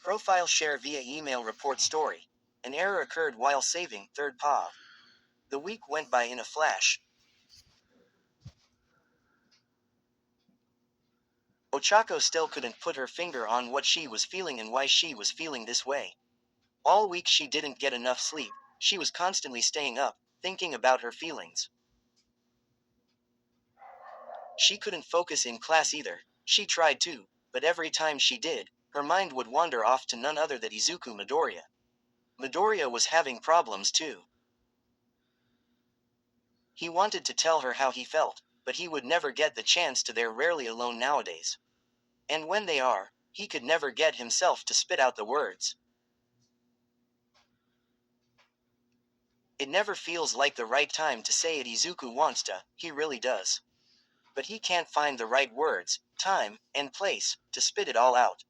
Profile share via email report story. An error occurred while saving third POV. The week went by in a flash. Ochako still couldn't put her finger on what she was feeling and why she was feeling this way. All week she didn't get enough sleep. She was constantly staying up, thinking about her feelings. She couldn't focus in class either. She tried to, but every time she did, her mind would wander off to none other than Izuku Midoriya. Midoriya was having problems too. He wanted to tell her how he felt, but he would never get the chance to. They're rarely alone nowadays. And when they are, he could never get himself to spit out the words. It never feels like the right time to say it. Izuku wants to, he really does. But he can't find the right words, time, and place to spit it all out.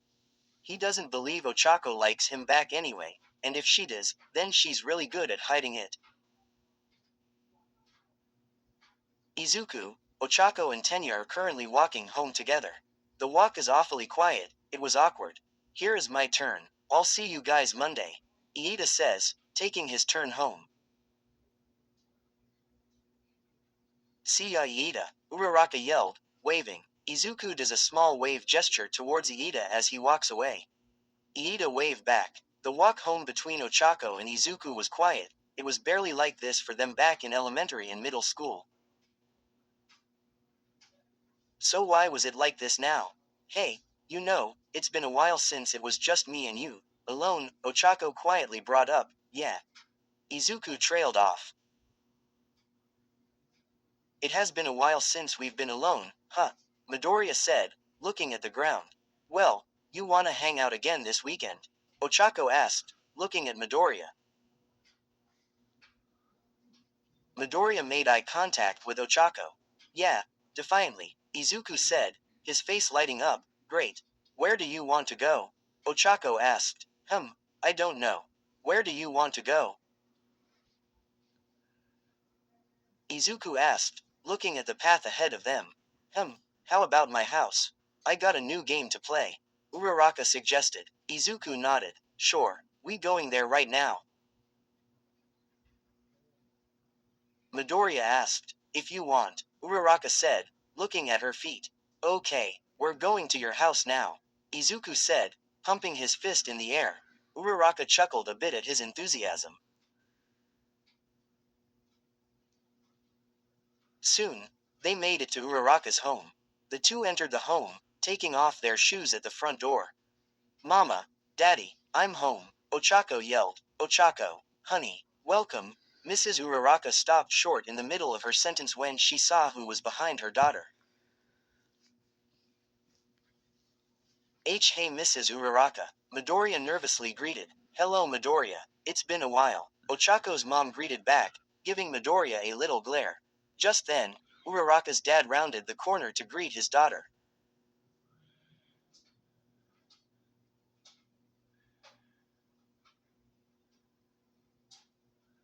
He doesn't believe Ochako likes him back anyway, and if she does, then she's really good at hiding it. Izuku, Ochako and Tenya are currently walking home together. The walk is awfully quiet. It was awkward. Here is my turn. I'll see you guys Monday, Iida says, taking his turn home. See ya Iida, Uraraka yelled, waving. Izuku does a small wave gesture towards Iida as he walks away. Iida waved back. The walk home between Ochako and Izuku was quiet. It was barely like this for them back in elementary and middle school. So why was it like this now? Hey, it's been a while since it was just me and you, alone, Ochako quietly brought up. Yeah. Izuku trailed off. It has been a while since we've been alone, huh? Midoriya said, looking at the ground. Well, you wanna hang out again this weekend? Ochako asked, looking at Midoriya. Midoriya made eye contact with Ochako. Yeah, defiantly, Izuku said, his face lighting up. Great. Where do you want to go? Ochako asked. I don't know. Where do you want to go? Izuku asked, looking at the path ahead of them. How about my house? I got a new game to play. Uraraka suggested. Izuku nodded. Sure, we going there right now? Midoriya asked. If you want, Uraraka said, looking at her feet. Okay, we're going to your house now, Izuku said, pumping his fist in the air. Uraraka chuckled a bit at his enthusiasm. Soon, they made it to Uraraka's home. The two entered the home, taking off their shoes at the front door. Mama, Daddy, I'm home, Ochako yelled. Ochako, honey, welcome. Mrs. Uraraka stopped short in the middle of her sentence when she saw who was behind her daughter. Hey Mrs. Uraraka, Midoriya nervously greeted. Hello Midoriya, it's been a while. Ochako's mom greeted back, giving Midoriya a little glare. Just then, Uraraka's dad rounded the corner to greet his daughter.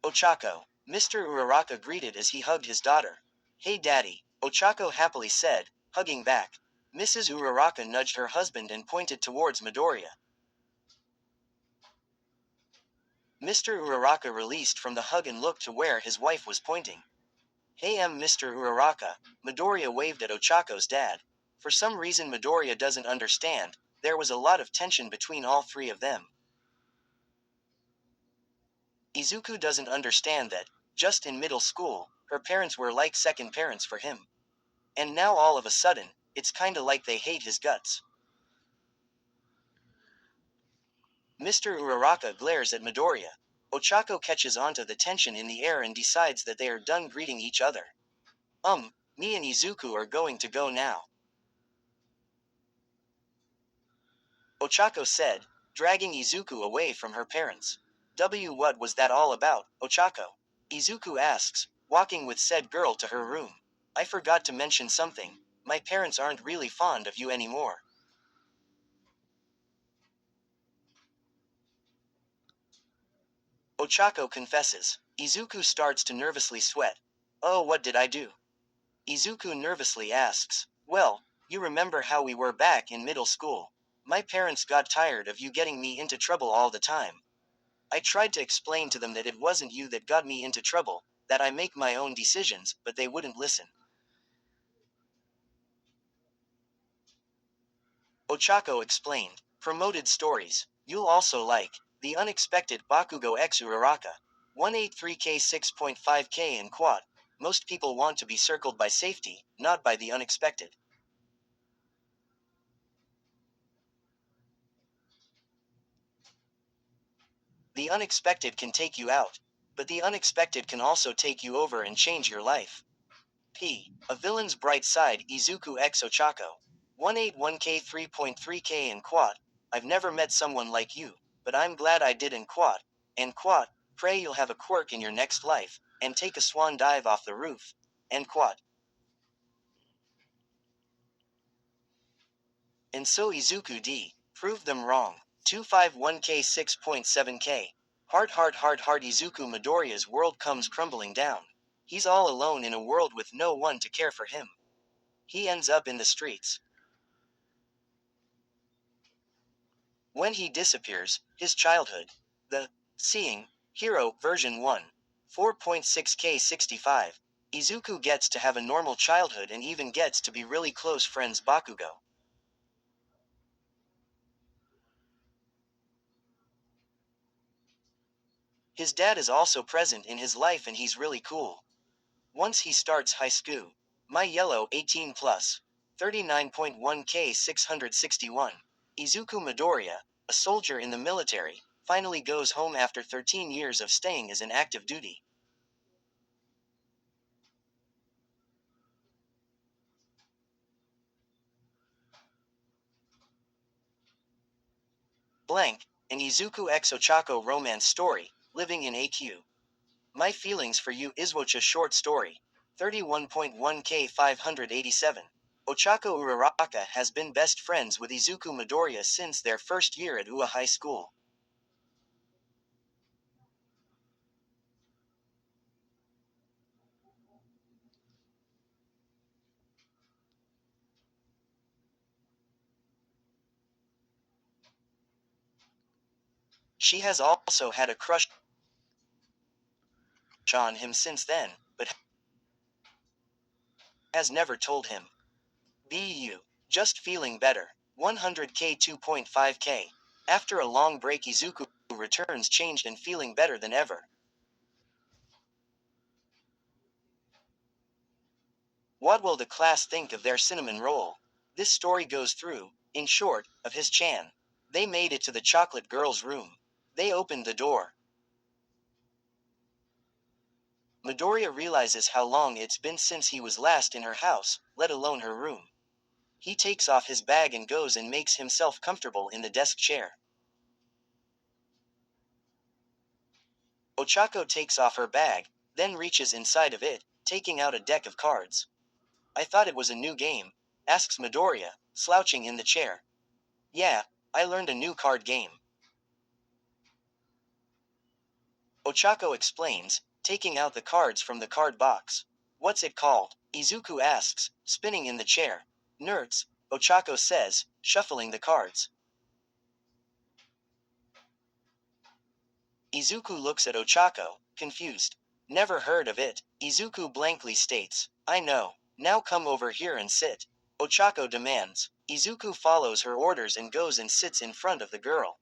Ochako, Mr. Uraraka greeted as he hugged his daughter. Hey daddy, Ochako happily said, hugging back. Mrs. Uraraka nudged her husband and pointed towards Midoriya. Mr. Uraraka released from the hug and looked to where his wife was pointing. Hey Mr. Uraraka, Midoriya waved at Ochako's dad. For some reason Midoriya doesn't understand, there was a lot of tension between all three of them. Izuku doesn't understand that, just in middle school, her parents were like second parents for him. And now all of a sudden, it's kinda like they hate his guts. Mr. Uraraka glares at Midoriya. Ochako catches onto the tension in the air and decides that they are done greeting each other. Me and Izuku are going to go now, Ochako said, dragging Izuku away from her parents. What was that all about, Ochako? Izuku asks, walking with said girl to her room. I forgot to mention something. My parents aren't really fond of you anymore. Ochako confesses. Izuku starts to nervously sweat. Oh, what did I do? Izuku nervously asks. Well, you remember how we were back in middle school. My parents got tired of you getting me into trouble all the time. I tried to explain to them that it wasn't you that got me into trouble, that I make my own decisions, but they wouldn't listen. Ochako explained. Promoted stories. You'll also like The Unexpected Bakugo X Uraraka. 183K 6.5K in quad. Most people want to be circled by safety, not by the unexpected. The unexpected can take you out, but the unexpected can also take you over and change your life. A Villain's Bright Side Izuku X Ochako. 181K 3.3K in quad. I've never met someone like you, but I'm glad I did in quad. And quad, pray you'll have a quirk in your next life, and take a swan dive off the roof. And quad. And so Izuku D. Proved them wrong. 251K 6.7K. Heart Izuku Midoriya's world comes crumbling down. He's all alone in a world with no one to care for him. He ends up in the streets. When he disappears, his childhood. The Seeing Hero version 1. 4.6K 65. Izuku gets to have a normal childhood and even gets to be really close friends Bakugo. His dad is also present in his life and he's really cool. Once he starts high school. My Yellow 18 plus. 39.1K 661. Izuku Midoriya, a soldier in the military, finally goes home after 13 years of staying as an active duty. Blank, an Izuku x Ochako romance story, living in AQ. My Feelings for You Iswocha short story. 31.1K 587. Ochako Uraraka has been best friends with Izuku Midoriya since their first year at Ua High School. She has also had a crush on him since then, but has never told him. BU. Just feeling better. 100K 2.5K. After a long break, Izuku returns changed and feeling better than ever. What will the class think of their cinnamon roll? This story goes through, in short, of his Chan. They made it to the chocolate girl's room. They opened the door. Midoriya realizes how long it's been since he was last in her house, let alone her room. He takes off his bag and goes and makes himself comfortable in the desk chair. Ochako takes off her bag, then reaches inside of it, taking out a deck of cards. I thought it was a new game, asks Midoriya, slouching in the chair. Yeah, I learned a new card game. Ochako explains, taking out the cards from the card box. What's it called? Izuku asks, spinning in the chair. Nerds, Ochako says, shuffling the cards. Izuku looks at Ochako, confused. Never heard of it. Izuku blankly states, I know. Now come over here and sit. Ochako demands. Izuku follows her orders and goes and sits in front of the girl.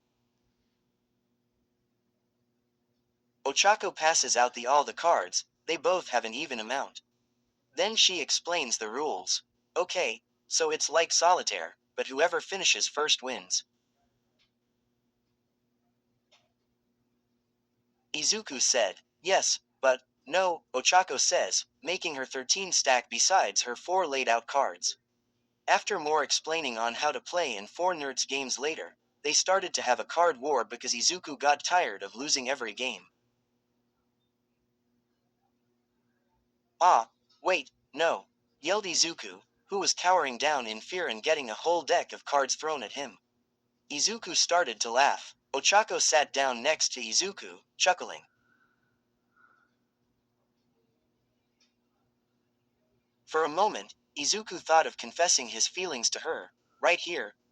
Ochako passes out all the cards, they both have an even amount. Then she explains the rules. Okay, so it's like solitaire, but whoever finishes first wins. Izuku said, yes, but, no, Ochako says, making her 13 stack besides her 4 laid out cards. After more explaining on how to play in 4 nerds games later, they started to have a card war because Izuku got tired of losing every game. Ah, wait, no, yelled Izuku, who was cowering down in fear and getting a whole deck of cards thrown at him. Izuku started to laugh. Ochako sat down next to Izuku, chuckling. For a moment, Izuku thought of confessing his feelings to her, right here,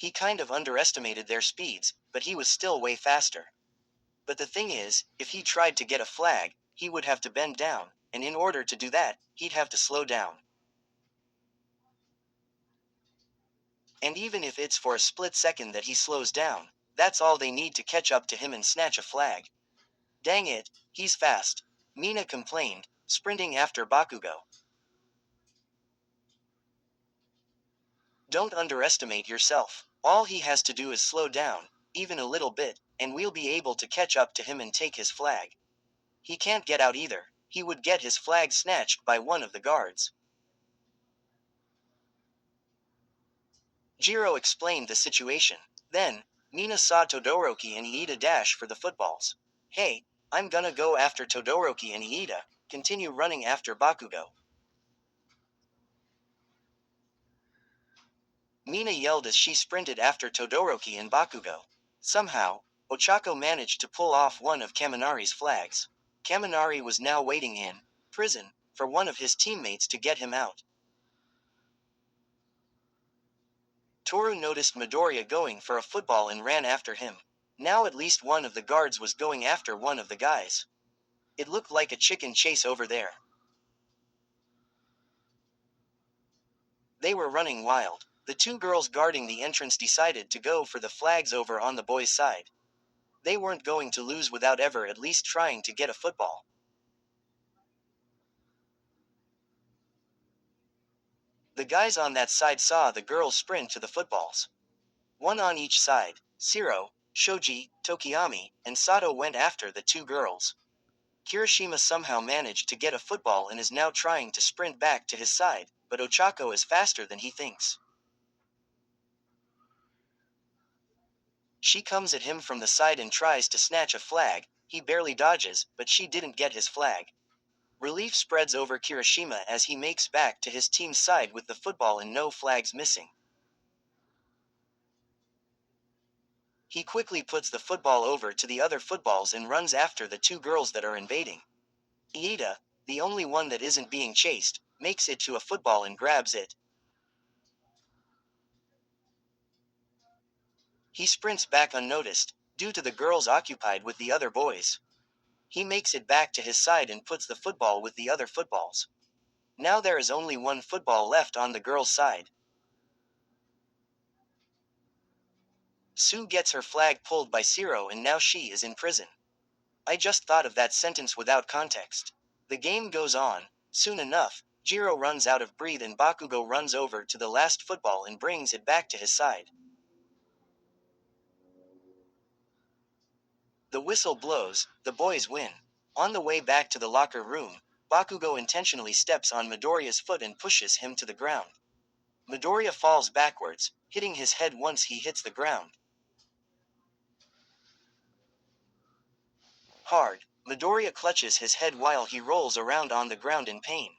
He kind of underestimated their speeds, but he was still way faster. But the thing is, if he tried to get a flag, he would have to bend down, and in order to do that, he'd have to slow down. And even if it's for a split second that he slows down, that's all they need to catch up to him and snatch a flag. Dang it, he's fast, Mina complained, sprinting after Bakugo. Don't underestimate yourself. All he has to do is slow down, even a little bit, and we'll be able to catch up to him and take his flag. He can't get out either. He would get his flag snatched by one of the guards. Jiro explained the situation. Then, Mina saw Todoroki and Iida dash for the footballs. Hey, I'm gonna go after Todoroki and Iida, continue running after Bakugo. Mina yelled as she sprinted after Todoroki and Bakugo. Somehow, Ochako managed to pull off one of Kaminari's flags. Kaminari was now waiting in prison for one of his teammates to get him out. Toru noticed Midoriya going for a football and ran after him. Now at least one of the guards was going after one of the guys. It looked like a chicken chase over there. They were running wild. The two girls guarding the entrance decided to go for the flags over on the boys' side. They weren't going to lose without ever at least trying to get a football. The guys on that side saw the girls sprint to the footballs. One on each side, Shiro, Shoji, Tokiyami, and Sato went after the two girls. Kirishima somehow managed to get a football and is now trying to sprint back to his side, but Ochako is faster than he thinks. She comes at him from the side and tries to snatch a flag. He barely dodges, but she didn't get his flag. Relief spreads over Kirishima as he makes back to his team's side with the football and no flags missing. He quickly puts the football over to the other footballs and runs after the two girls that are invading. Iida, the only one that isn't being chased, makes it to a football and grabs it. He sprints back unnoticed, due to the girls occupied with the other boys. He makes it back to his side and puts the football with the other footballs. Now there is only one football left on the girls' side. Sue gets her flag pulled by Shiro and now she is in prison. I just thought of that sentence without context. The game goes on. Soon enough, Jiro runs out of breath and Bakugo runs over to the last football and brings it back to his side. The whistle blows, the boys win. On the way back to the locker room, Bakugo intentionally steps on Midoriya's foot and pushes him to the ground. Midoriya falls backwards, hitting his head once he hits the ground. Hard, Midoriya clutches his head while he rolls around on the ground in pain.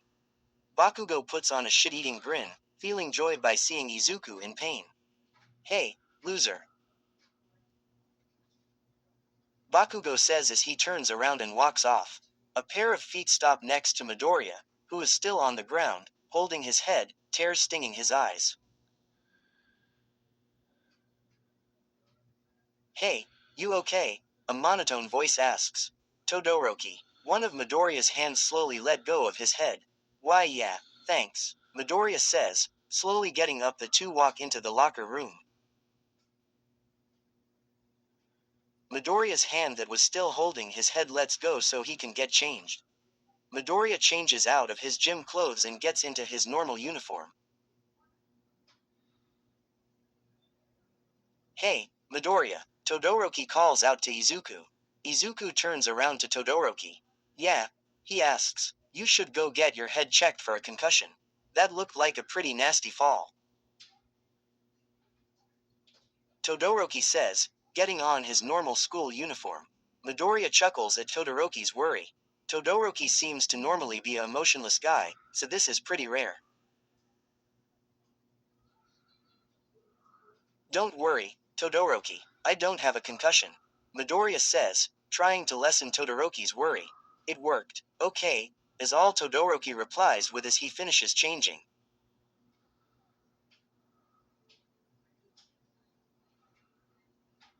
Bakugo puts on a shit-eating grin, feeling joy by seeing Izuku in pain. Hey, loser. Bakugo says as he turns around and walks off. A pair of feet stop next to Midoriya, who is still on the ground, holding his head, tears stinging his eyes. Hey, you okay? A monotone voice asks. Todoroki. One of Midoriya's hands slowly let go of his head. Why yeah, thanks, Midoriya says, slowly getting up. The two walk into the locker room. Midoriya's hand that was still holding his head lets go so he can get changed. Midoriya changes out of his gym clothes and gets into his normal uniform. Hey, Midoriya, Todoroki calls out to Izuku. Izuku turns around to Todoroki. Yeah, he asks, you should go get your head checked for a concussion. That looked like a pretty nasty fall. Todoroki says, getting on his normal school uniform. Midoriya chuckles at Todoroki's worry. Todoroki seems to normally be an emotionless guy, so this is pretty rare. Don't worry, Todoroki, I don't have a concussion, Midoriya says, trying to lessen Todoroki's worry. It worked, okay, is all Todoroki replies with as he finishes changing.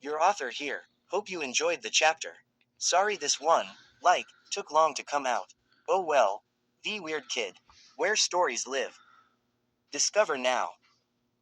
Your author here. Hope you enjoyed the chapter. Sorry this one, took long to come out. Oh well. The Weird Kid. Where stories live. Discover now.